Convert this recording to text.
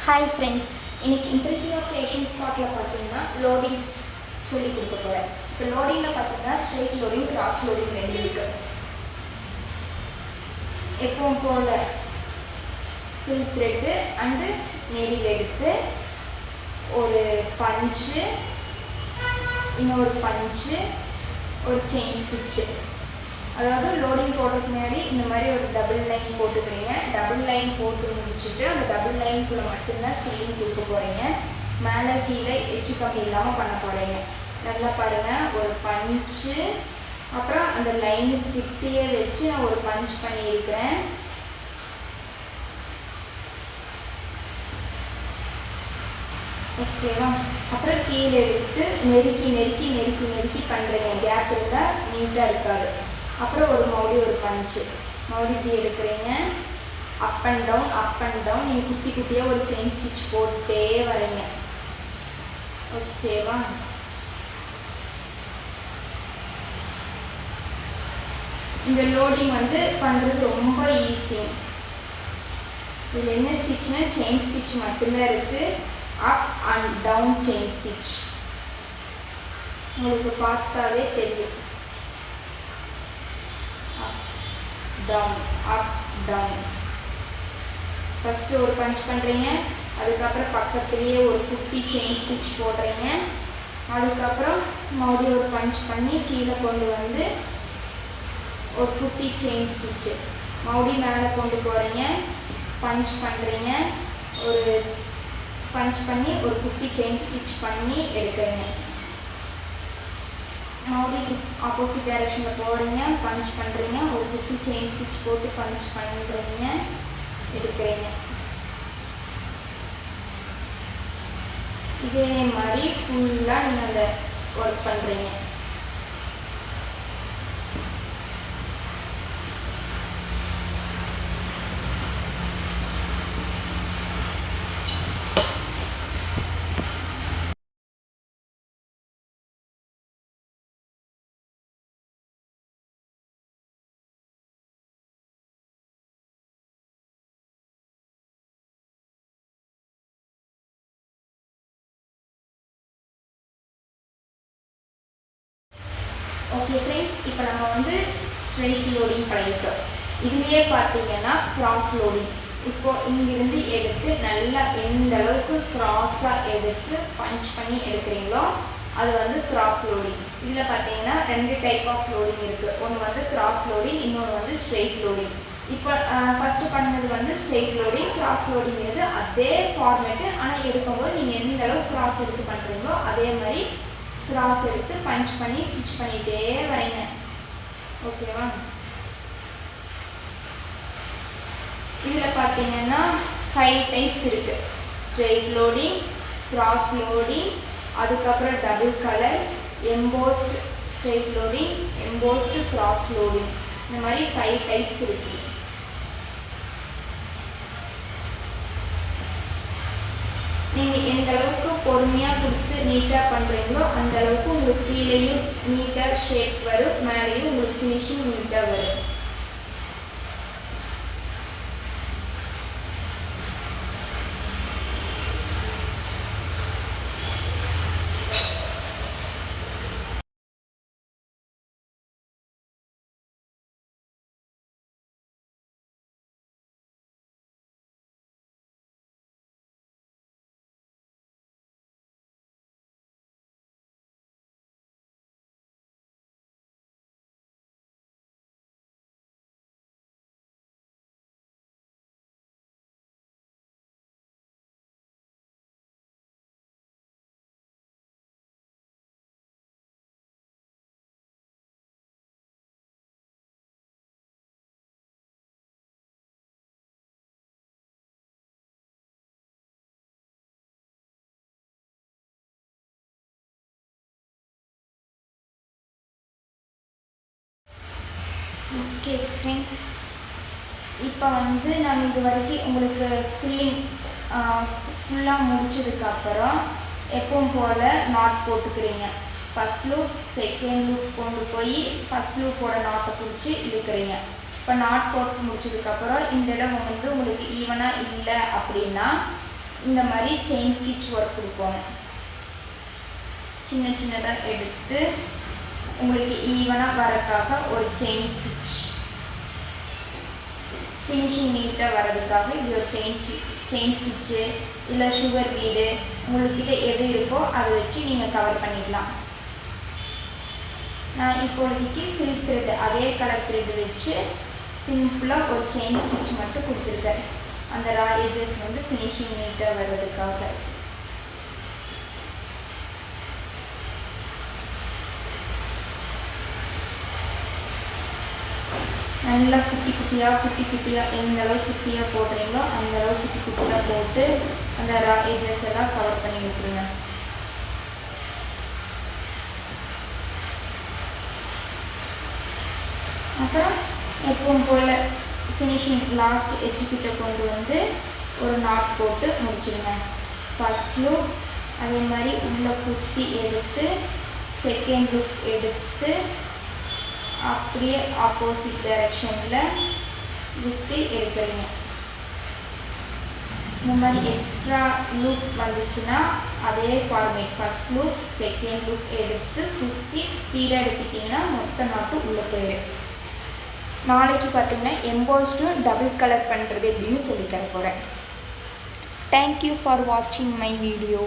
Hi friends, இன்னைக்கு impressive of Asian ஸ்பாட்டில் பார்த்தீங்கன்னா லோடிங்ஸ் சொல்லி கொடுக்க போகிறேன். இப்போ லோடிங்கில் பார்த்தீங்கன்னா ஸ்ட்ரெயிட் லோடிங், கிராஸ் லோடிங் ரெண்டு இருக்குது. எப்பவும் போல் சில்க் த்ரெட்டு அண்டு நெடில் எடுத்து ஒரு பஞ்சு, இன்னொரு பஞ்சு, ஒரு செயின் ஸ்டிச்சு, அதாவது லோடிங் போடுறதுக்கு முன்னாடி இந்த மாதிரி ஒரு டபுள் லைன் போட்டுக்கிறீங்க. டபுள் லைன் போட்டு முடிச்சுட்டு அந்த டபுள் லைனுக்குள்ளே மட்டும்தான் ஃபில்லிங் கொடுக்க போகிறீங்க. மேலே கீழே எச்சு கம்மி இல்லாமல் பண்ண போகிறீங்க. நல்லா பாருங்கள், ஒரு பஞ்சு, அப்புறம் அந்த லைனு கிட்டேயே வச்சு நான் ஒரு பஞ்ச் பண்ணியிருக்கிறேன். ஓகேவா? அப்புறம் கீழே எடுத்து நெருக்கி நெருக்கி நெருக்கி நெருக்கி பண்ணுறீங்க. கேப் இருந்தால் நீட்டாக இருக்காது. அப்புறம் மறுபடியும் ஒரு பஞ்சு, மறுபடியும் எடுக்கிறீங்க. அப் அண்ட் டவுன் நீங்கள் குட்டி குட்டியாக ஒரு செயின் ஸ்டிச் போட்டே வரீங்க. ஓகேவா? இந்த லோடிங் பண்ணுறது ரொம்ப ஈஸி. இதில் என்ன ஸ்டிச்னா செயின் ஸ்டிச் மட்டும்தான் இருக்குது. Up and down chain stitch உங்களுக்கு பார்த்தாவே தெரியும். Down, up down. ஃபஸ்ட்டு ஒரு பஞ்ச் பண்ணுறீங்க, அதுக்கப்புறம் பக்கத்துலேயே ஒரு குட்டி செயின் ஸ்டிச் போடுறீங்க. அதுக்கப்புறம் மறுபடியும் ஒரு பஞ்ச் பண்ணி கீழே கொண்டு வந்து ஒரு குட்டி செயின் ஸ்டிச்சு, மறுபடியும் மேலே கொண்டு போகிறீங்க, பஞ்ச் பண்ணுறீங்க, ஒரு பஞ்ச் பண்ணி ஒரு குட்டி செயின் ஸ்டிச் பண்ணி எடுக்கிறீங்க. மறுபடியும் ஆப்போசிட் டைரக்ஷனில் போகிறீங்க, பஞ்ச் பண்ணுறீங்க, ஒரு குட்டி செயின் ஸ்டிச் போட்டு பஞ்ச் பண்ணுறீங்க, எடுக்கிறீங்க. இதே மாதிரி ஃபுல்லாக நீங்கள் அந்த ஒர்க் பண்ணுறீங்க. ஓகே ஃப்ரெண்ட்ஸ், இப்போ நம்ம ஸ்ட்ரெயிட் லோடிங் பண்ணிட்டோம். இதுலேயே பார்த்தீங்கன்னா கிராஸ் லோடிங். இப்போது இங்கிருந்து எடுத்து நல்லா எந்த அளவுக்கு க்ராஸாக எடுத்து பஞ்ச் பண்ணி எடுக்கிறீங்களோ அது கிராஸ் லோடிங். இதில் பார்த்தீங்கன்னா ரெண்டு டைப் ஆஃப் லோடிங் இருக்குது. ஒன்று கிராஸ் லோடிங், இன்னொன்று ஸ்ட்ரெயிட் லோடிங். இப்போ ஃபஸ்ட்டு பண்ணது ஸ்ட்ரெயிட் லோடிங். கிராஸ் லோடிங் அதே ஃபார்மேட்டு, ஆனால் எடுக்கும்போது நீங்கள் எந்த அளவுக்கு கிராஸ் எடுத்து பண்ணுறீங்களோ அதே மாதிரி கிராஸ் எடுத்து பஞ்ச் பண்ணி ஸ்டிச் பண்ணிகிட்டே வரீங்க. ஓகேவா? இதில் பார்த்தீங்கன்னா 5 டைப்ஸ் இருக்குது. ஸ்ட்ரெயிட் லோடிங், கிராஸ் லோடிங், அதுக்கப்புறம் double colour, embossed straight loading, embossed cross loading, இந்த மாதிரி 5 டைப்ஸ் இருக்குது. நீங்கள் எந்த அளவுக்கு பொறுமையாக கொடுத்து நீட்டாக பண்ணுறீங்களோ அந்த அளவுக்கு உங்களுக்கு கீழேயும் நீட்டாக ஷேப் வரும், மேலேயும் உங்களுக்கு ஃபினிஷிங் நீட்டாக வரும். ஓகே ஃப்ரெண்ட்ஸ், இப்போ நம்ம இது வரைக்கும் உங்களுக்கு ஃபில்லிங் ஃபுல்லாக முடிச்சதுக்கப்புறம் எப்பவும் போல் நாட் போட்டுக்கிறீங்க. ஃபஸ்ட் லூப், செகண்ட் லூப் கொண்டு போய் ஃபஸ்ட் லூப்போட நாட்டை பிடிச்சி இழுக்கிறீங்க. இப்போ நாட் போட்டு முடிச்சதுக்கப்புறம் இந்த இடம் உங்களுக்கு ஈவனாக இல்லை அப்படின்னா இந்த மாதிரி செயின் ஸ்டிச் ஒர்க் கொடுக்கணும். சின்ன சின்னதாக எடுத்து உங்களுக்கு ஈவனாக வரக்காக ஒரு செயின் ஸ்டிச், ஃபினிஷிங் நீட்டாக வர்றதுக்காக இது ஒரு செயின் ஸ்டிச்சு இல்லை சுகர் பீடு உங்கள்கிட்ட எது இருக்கோ அதை வச்சு நீங்கள் கவர் பண்ணிடலாம். நான் இப்போதைக்கு சில்க் த்ரெட் அதே கலர் த்ரெட் வச்சு சிம்பிளாக ஒரு செயின் ஸ்டிச் மட்டும் கொடுத்துருக்கேன். அந்த ரா எட்ஜஸ் வந்து ஃபினிஷிங் நீட்டாக வர்றதுக்காக. நல்லா குட்டி குட்டியாக எந்த அளவுக்கு குட்டியாக போடுறீங்களோ அந்த அளவுக்கு குட்டி குட்டியாக போட்டு அந்த ரா எட்ஜஸ் எல்லாம் கவர் பண்ணி விட்டுருங்க. அப்புறம் எப்பவும் போல் ஃபினிஷிங் லாஸ்ட் எட்ஜுக்கிட்ட கொண்டு வந்து ஒரு நாட் போட்டு முடிச்சிடுங்க. ஃபர்ஸ்ட் லூப் அதே மாதிரி உள்ளே குத்தி எடுத்து செகண்ட் லூப் எடுத்து அப்படியே ஆப்போசிட் டைரெக்ஷனில் குத்தி எடுக்கிறீங்க. இந்த மாதிரி எக்ஸ்ட்ரா லூப் வந்துச்சுன்னா அதே format first loop second loop எடுத்து குத்தி ஸ்பீடாக எடுத்துட்டிங்கன்னா மொத்த நாட்டும் உள்ளே போயிடும். நாளைக்கு பார்த்திங்கன்னா எம்போஸ்டும் டபுள் கலர் பண்ணுறது எப்படின்னு சொல்லித்தர போகிறேன். தேங்க்யூ ஃபார் வாட்சிங் மை வீடியோ.